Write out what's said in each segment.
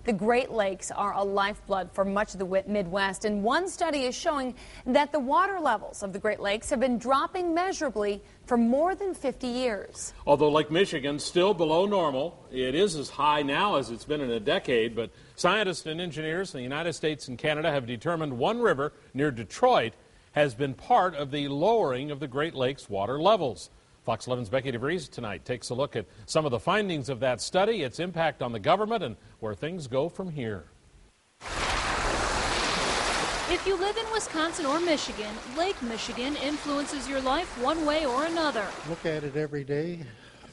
The Great Lakes are a lifeblood for much of the Midwest, and one study is showing that the water levels of the Great Lakes have been dropping measurably for more than 50 years. Although Lake Michigan's still below normal, it is as high now as it's been in a decade, but scientists and engineers in the United States and Canada have determined one river near Detroit has been part of the lowering of the Great Lakes water levels. Fox 11's Becky DeVries tonight takes a look at some of the findings of that study, its impact on the government, and where things go from here. If you live in Wisconsin or Michigan, Lake Michigan influences your life one way or another. Look at it every day,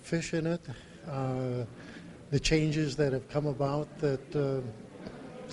fish in it, the changes that have come about that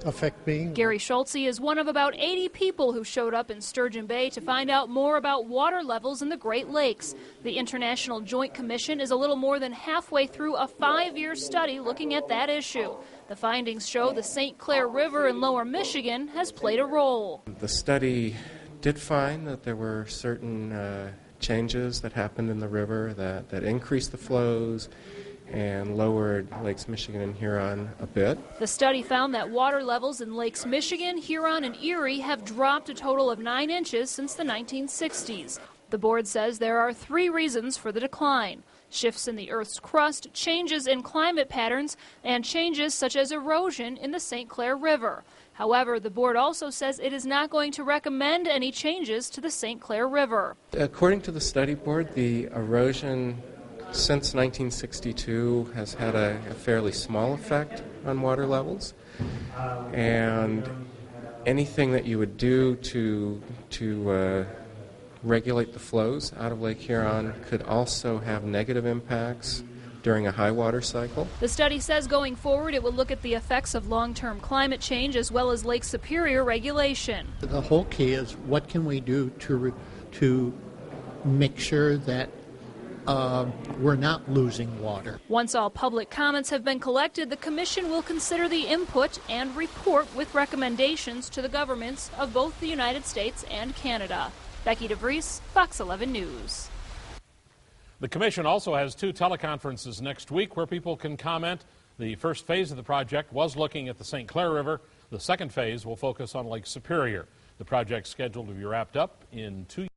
affect me. Gary Schultze is one of about 80 people who showed up in Sturgeon Bay to find out more about water levels in the Great Lakes. The International Joint Commission is a little more than halfway through a 5-year study looking at that issue. The findings show the St. Clair River in lower Michigan has played a role. The study did find that there were certain changes that happened in the river that increased the flows and lowered Lakes Michigan and Huron a bit. The study found that water levels in Lakes Michigan, Huron, and Erie have dropped a total of 9 inches since the 1960s. The board says there are 3 reasons for the decline: shifts in the Earth's crust, changes in climate patterns, and changes such as erosion in the St. Clair River. However, the board also says it is not going to recommend any changes to the St. Clair River. According to the study board, the erosion since 1962 has had a fairly small effect on water levels, and anything that you would do to regulate the flows out of Lake Huron could also have negative impacts during a high water cycle. The study says going forward it will look at the effects of long-term climate change as well as Lake Superior regulation. The whole key is what can we do to make sure that we're not losing water. Once all public comments have been collected, the Commission will consider the input and report with recommendations to the governments of both the United States and Canada. Becky DeVries, Fox 11 News. The Commission also has 2 teleconferences next week where people can comment. The first phase of the project was looking at the St. Clair River. The second phase will focus on Lake Superior. The project's scheduled to be wrapped up in 2 years.